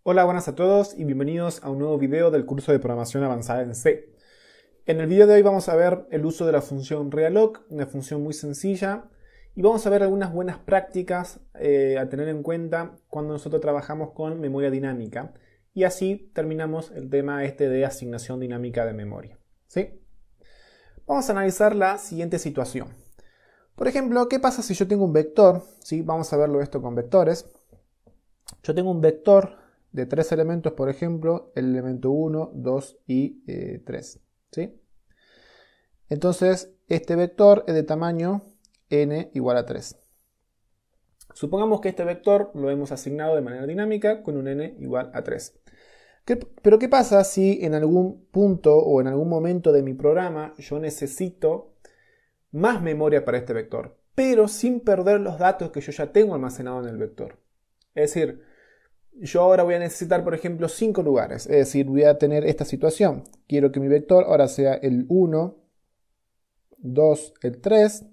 Hola, buenas a todos y bienvenidos a un nuevo video del curso de programación avanzada en C. En el video de hoy vamos a ver el uso de la función realloc, una función muy sencilla, y vamos a ver algunas buenas prácticas a tener en cuenta cuando nosotros trabajamos con memoria dinámica, y así terminamos el tema de asignación dinámica de memoria. ¿Sí? Vamos a analizar la siguiente situación. Por ejemplo, ¿qué pasa si yo tengo un vector? ¿Sí? Vamos a verlo esto con vectores. Yo tengo un vector de tres elementos, por ejemplo, el elemento 1, 2 y 3. ¿Sí? Entonces, este vector es de tamaño n igual a 3. Supongamos que este vector lo hemos asignado de manera dinámica con un n igual a 3. Pero ¿qué pasa si en algún punto o en algún momento de mi programa yo necesito más memoria para este vector, pero sin perder los datos que yo ya tengo almacenados en el vector? Es decir, yo ahora voy a necesitar, por ejemplo, 5 lugares. Es decir, voy a tener esta situación. Quiero que mi vector ahora sea el 1, 2, el 3.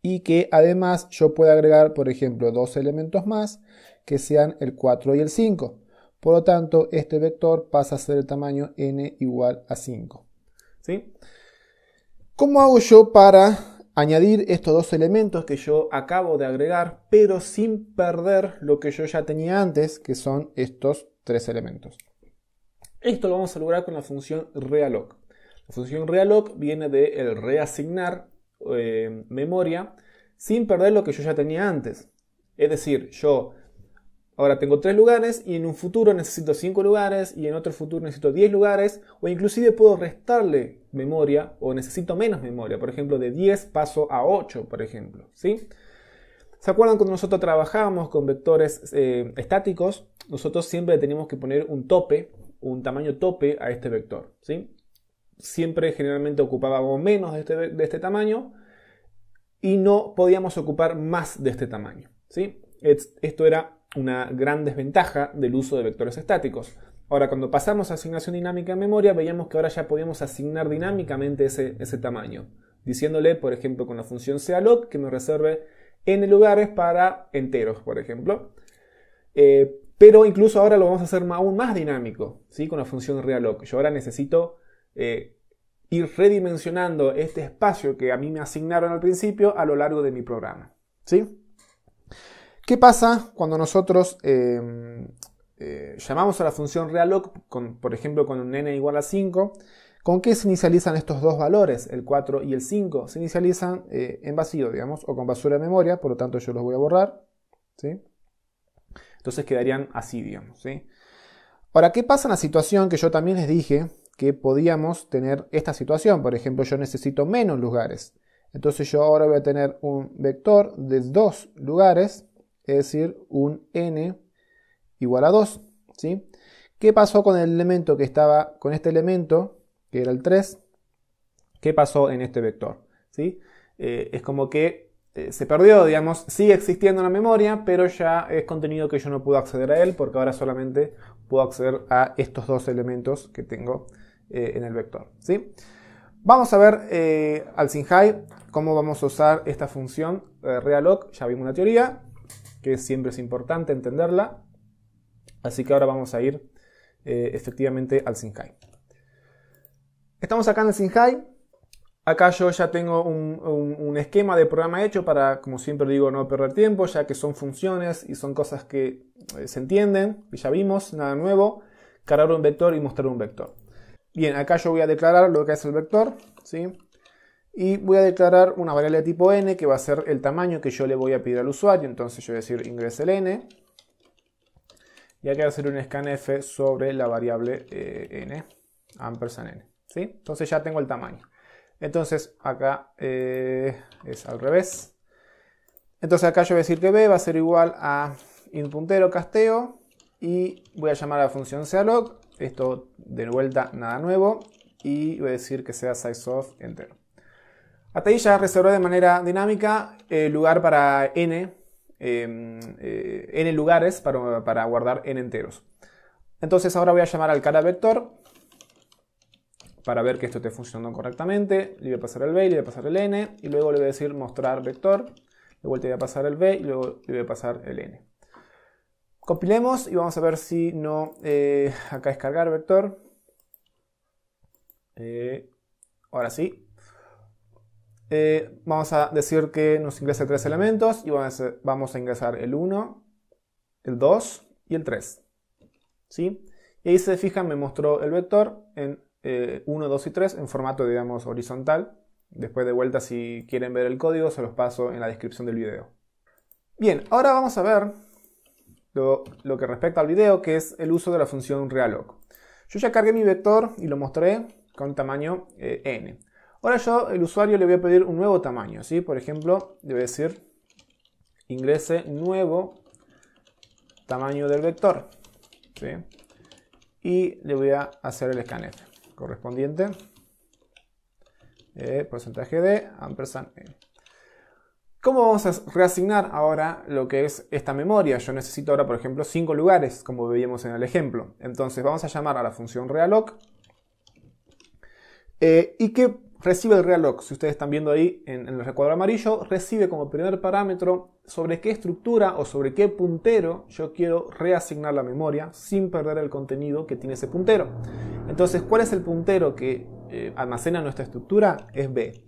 Y que además yo pueda agregar, por ejemplo, dos elementos más que sean el 4 y el 5. Por lo tanto, este vector pasa a ser el tamaño n igual a 5. ¿Sí? ¿Cómo hago yo para añadir estos dos elementos que yo acabo de agregar, pero sin perder lo que yo ya tenía antes, que son estos tres elementos? Esto lo vamos a lograr con la función realloc. La función realloc viene de el reasignar memoria sin perder lo que yo ya tenía antes. Es decir, yo ahora tengo 3 lugares y en un futuro necesito 5 lugares y en otro futuro necesito 10 lugares, o inclusive puedo restarle memoria o necesito menos memoria. Por ejemplo, de 10 paso a 8, por ejemplo. ¿Sí? ¿Se acuerdan cuando nosotros trabajábamos con vectores estáticos? Nosotros siempre teníamos que poner un tope, un tamaño tope a este vector. ¿Sí? Siempre generalmente ocupábamos menos de este tamaño y no podíamos ocupar más de este tamaño. ¿Sí? Esto era una gran desventaja del uso de vectores estáticos. Ahora, cuando pasamos a asignación dinámica en memoria, veíamos que ahora ya podíamos asignar dinámicamente ese tamaño, diciéndole, por ejemplo, con la función realloc que me reserve n lugares para enteros, por ejemplo. Pero incluso ahora lo vamos a hacer aún más dinámico, ¿sí? Con la función realloc. Yo ahora necesito ir redimensionando este espacio que a mí me asignaron al principio a lo largo de mi programa. ¿Sí? ¿Qué pasa cuando nosotros llamamos a la función realloc, por ejemplo, con un n igual a 5? ¿Con qué se inicializan estos dos valores, el 4 y el 5? Se inicializan en vacío, digamos, o con basura de memoria, por lo tanto yo los voy a borrar. ¿Sí? Entonces quedarían así, digamos. ¿Sí? Ahora, ¿qué pasa en la situación que yo también les dije que podíamos tener esta situación? Por ejemplo, yo necesito menos lugares. Entonces yo ahora voy a tener un vector de 2 lugares, es decir, un n igual a 2. ¿Sí? ¿Qué pasó con el elemento que estaba, con este elemento, que era el 3? ¿Qué pasó en este vector? ¿Sí? Es como que se perdió, digamos, sigue existiendo en la memoria, pero ya es contenido que yo no puedo acceder a él, porque ahora solamente puedo acceder a estos dos elementos que tengo en el vector. ¿Sí? Vamos a ver al SINJAI cómo vamos a usar esta función realloc. Ya vimos la teoría, que siempre es importante entenderla. Así que ahora vamos a ir efectivamente al SINJAI. Estamos acá en el SINJAI. Acá yo ya tengo un esquema de programa hecho para, como siempre digo, no perder tiempo, ya que son funciones y son cosas que se entienden, que ya vimos, nada nuevo. Cargar un vector y mostrar un vector. Bien, acá yo voy a declarar lo que es el vector, ¿sí? Y voy a declarar una variable de tipo n que va a ser el tamaño que yo le voy a pedir al usuario. Entonces yo voy a decir ingrese el n. Y acá voy a hacer un scanf sobre la variable n, ampersand n. ¿Sí? Entonces ya tengo el tamaño. Entonces acá es al revés. Entonces acá yo voy a decir que b va a ser igual a int puntero casteo. Y voy a llamar a la función realloc. Esto de vuelta nada nuevo. Y voy a decir que sea sizeOf entero. Hasta ahí ya reservé de manera dinámica el lugar para n lugares para guardar n enteros. Entonces ahora voy a llamar al cara vector para ver que esto esté funcionando correctamente. Le voy a pasar el b y le voy a pasar el n, y luego le voy a decir mostrar vector. De vuelta le voy a pasar el b y luego le voy a pasar el n. Compilemos y vamos a ver si no... acá es cargar vector. Ahora sí. Vamos a decir que nos ingrese 3 elementos y vamos a ingresar el 1, el 2 y el 3. ¿Sí? Y ahí, si se fijan, me mostró el vector en 1, 2 y 3 en formato, digamos, horizontal. Después, de vuelta, si quieren ver el código, se los paso en la descripción del video. Bien, ahora vamos a ver lo que respecta al video, que es el uso de la función realloc. Yo ya cargué mi vector y lo mostré con tamaño n. Ahora yo, el usuario, le voy a pedir un nuevo tamaño, ¿sí? Por ejemplo, le voy a decir ingrese nuevo tamaño del vector, ¿sí? Y le voy a hacer el scanf correspondiente, porcentaje de ampersand n. ¿Cómo vamos a reasignar ahora lo que es esta memoria? Yo necesito ahora, por ejemplo, 5 lugares, como veíamos en el ejemplo. Entonces vamos a llamar a la función realloc. ¿Y qué recibe el realloc? Si ustedes están viendo ahí en el recuadro amarillo, recibe como primer parámetro sobre qué estructura o sobre qué puntero yo quiero reasignar la memoria sin perder el contenido que tiene ese puntero. Entonces, ¿cuál es el puntero que almacena nuestra estructura? Es B.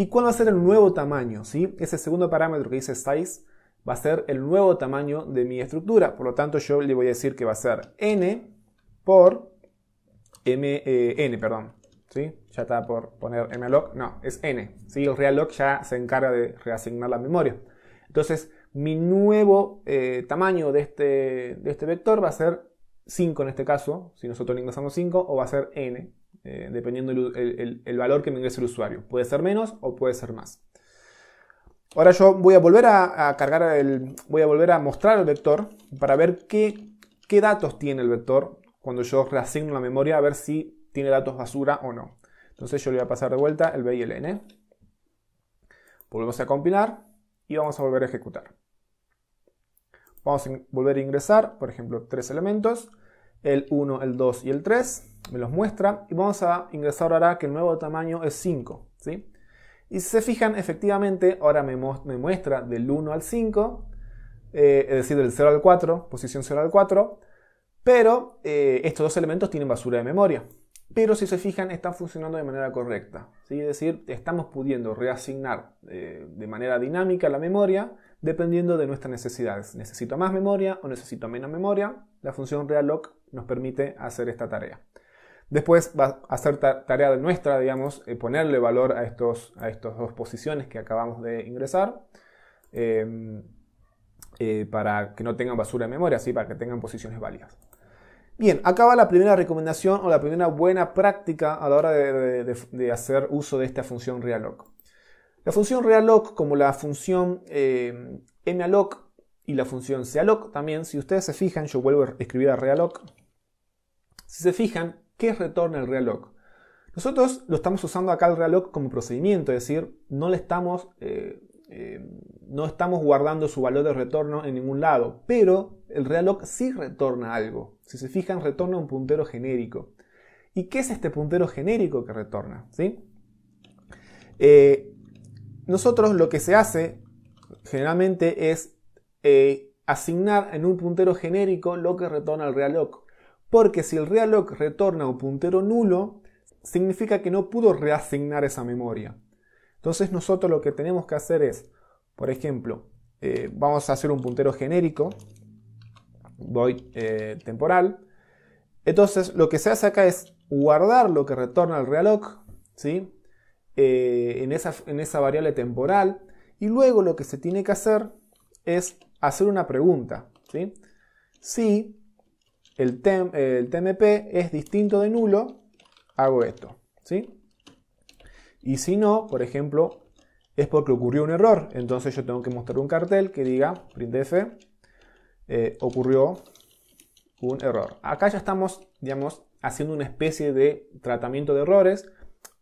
¿Y cuál va a ser el nuevo tamaño? ¿Sí? Ese segundo parámetro que dice size va a ser el nuevo tamaño de mi estructura. Por lo tanto, yo le voy a decir que va a ser n por n, perdón. ¿Sí? Ya está por poner malloc. No, es n. ¿Sí? El realloc ya se encarga de reasignar la memoria. Entonces, mi nuevo tamaño de este vector va a ser 5 en este caso, si nosotros le ingresamos 5, o va a ser n. Dependiendo el valor que me ingrese el usuario. Puede ser menos o puede ser más. Ahora yo voy a volver a cargar voy a volver a mostrar el vector para ver qué datos tiene el vector cuando yo reasigno la memoria, a ver si tiene datos basura o no. Entonces yo le voy a pasar de vuelta el b y el n. Volvemos a compilar y vamos a volver a ejecutar. Vamos a volver a ingresar, por ejemplo, 3 elementos. El 1, el 2 y el 3 me los muestra, y vamos a ingresar ahora que el nuevo tamaño es 5, ¿sí? Y si se fijan, efectivamente ahora me muestra del 1 al 5, es decir, del 0 al 4, posición 0 al 4, pero estos dos elementos tienen basura de memoria. Pero si se fijan, están funcionando de manera correcta, ¿sí? Es decir, estamos pudiendo reasignar de manera dinámica la memoria dependiendo de nuestras necesidades. ¿Necesito más memoria o necesito menos memoria? La función realloc nos permite hacer esta tarea. Después va a ser tarea nuestra, digamos, ponerle valor a estas dos posiciones que acabamos de ingresar para que no tengan basura de memoria, ¿sí? Para que tengan posiciones válidas. Bien, acá va la primera recomendación o la primera buena práctica a la hora de hacer uso de esta función realloc. La función realloc, como la función malloc y la función calloc también, si ustedes se fijan, yo vuelvo a escribir a realloc. Si se fijan, ¿qué retorna el realloc? Nosotros lo estamos usando acá el realloc como procedimiento, es decir, no estamos guardando su valor de retorno en ningún lado, pero el realloc sí retorna algo. Si se fijan, retorna un puntero genérico. ¿Y qué es este puntero genérico que retorna? ¿Sí? Nosotros lo que se hace generalmente es asignar en un puntero genérico lo que retorna el realloc. Porque si el realloc retorna un puntero nulo, significa que no pudo reasignar esa memoria. Entonces nosotros lo que tenemos que hacer es, por ejemplo, vamos a hacer un puntero genérico, void temporal. Entonces lo que se hace acá es guardar lo que retorna el realloc, ¿sí? En esa variable temporal, y luego lo que se tiene que hacer es hacer una pregunta, ¿sí? Si el TMP es distinto de nulo, hago esto, ¿sí? Y si no, por ejemplo, es porque ocurrió un error, entonces yo tengo que mostrar un cartel que diga printf ocurrió un error. Acá ya estamos, digamos, haciendo una especie de tratamiento de errores.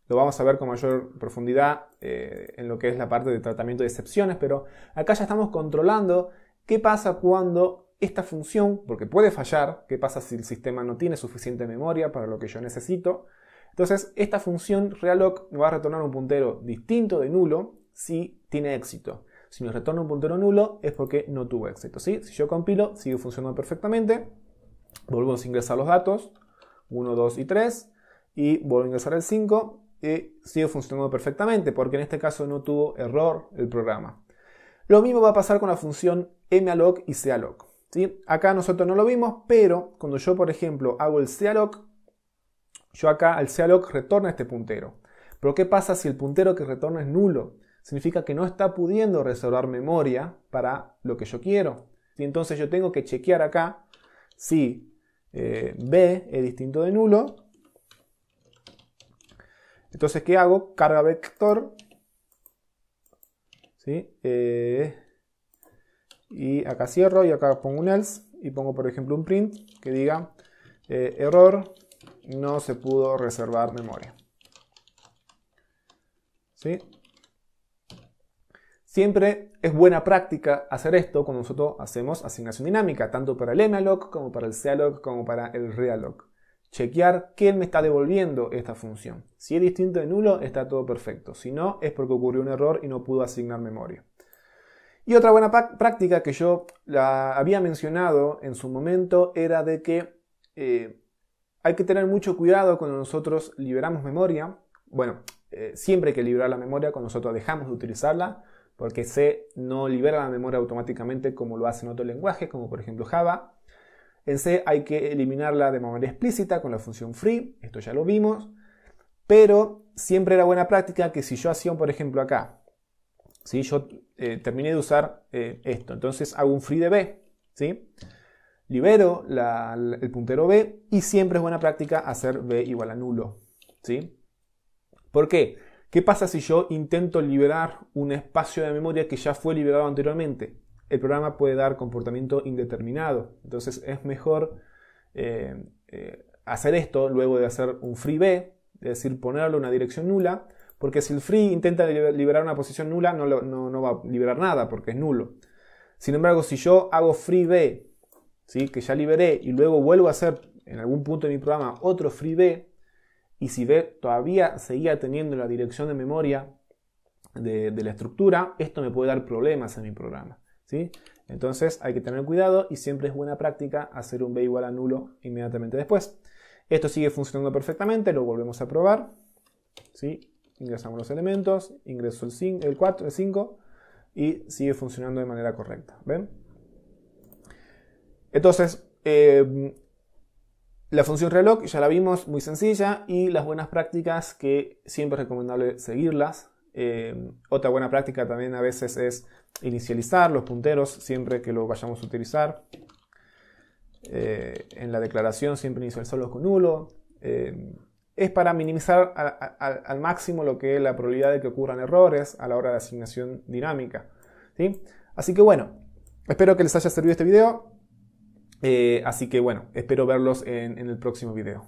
Lo vamos a ver con mayor profundidad en lo que es la parte de tratamiento de excepciones, pero acá ya estamos controlando qué pasa cuando esta función, porque puede fallar, qué pasa si el sistema no tiene suficiente memoria para lo que yo necesito. Entonces, esta función realloc va a retornar un puntero distinto de nulo si tiene éxito. Si me retorna un puntero nulo es porque no tuvo éxito, ¿sí? Si yo compilo, sigue funcionando perfectamente. Volvemos a ingresar los datos, 1, 2 y 3, y vuelvo a ingresar el 5 y sigue funcionando perfectamente porque en este caso no tuvo error el programa. Lo mismo va a pasar con la función malloc y calloc, ¿sí? Acá nosotros no lo vimos, pero cuando yo, por ejemplo, hago el calloc, yo acá al calloc retorna este puntero. Pero ¿qué pasa si el puntero que retorna es nulo? Significa que no está pudiendo reservar memoria para lo que yo quiero. Y entonces yo tengo que chequear acá si b es distinto de nulo. Entonces, ¿qué hago? Carga vector. ¿Sí? Y acá cierro y acá pongo un else. Y pongo, por ejemplo, un print que diga error, no se pudo reservar memoria. ¿Sí? Siempre es buena práctica hacer esto cuando nosotros hacemos asignación dinámica, tanto para el malloc como para el calloc como para el realloc. Chequear qué me está devolviendo esta función. Si es distinto de nulo, está todo perfecto. Si no, es porque ocurrió un error y no pudo asignar memoria. Y otra buena práctica que yo la había mencionado en su momento era de que hay que tener mucho cuidado cuando nosotros liberamos memoria. Bueno, siempre hay que liberar la memoria cuando nosotros dejamos de utilizarla, porque C no libera la memoria automáticamente como lo hace en otro lenguaje, como por ejemplo Java. En C hay que eliminarla de manera explícita con la función free, esto ya lo vimos, pero siempre era buena práctica que si yo hacía, por ejemplo acá, ¿sí? Yo terminé de usar esto, entonces hago un free de B, ¿sí? Libero el puntero B y siempre es buena práctica hacer B igual a nulo, ¿sí? ¿Por qué? ¿Qué pasa si yo intento liberar un espacio de memoria que ya fue liberado anteriormente? El programa puede dar comportamiento indeterminado. Entonces es mejor hacer esto luego de hacer un free B, es decir, ponerle una dirección nula, porque si el free intenta liberar una posición nula, no va a liberar nada porque es nulo. Sin embargo, si yo hago free B, ¿sí? Que ya liberé, y luego vuelvo a hacer en algún punto de mi programa otro free B, y si B todavía seguía teniendo la dirección de memoria de la estructura, esto me puede dar problemas en mi programa, ¿sí? Entonces hay que tener cuidado y siempre es buena práctica hacer un B igual a nulo inmediatamente después. Esto sigue funcionando perfectamente, lo volvemos a probar, ¿sí? Ingresamos los elementos, ingreso el 4, el 5 y sigue funcionando de manera correcta, ¿ven? Entonces, la función realloc ya la vimos, muy sencilla, y las buenas prácticas que siempre es recomendable seguirlas. Otra buena práctica también a veces es inicializar los punteros siempre que lo vayamos a utilizar. En la declaración siempre inicializarlos con nulo. Es para minimizar al máximo lo que es la probabilidad de que ocurran errores a la hora de asignación dinámica, ¿sí? Así que bueno, espero que les haya servido este video. Así que bueno, espero verlos en el próximo video.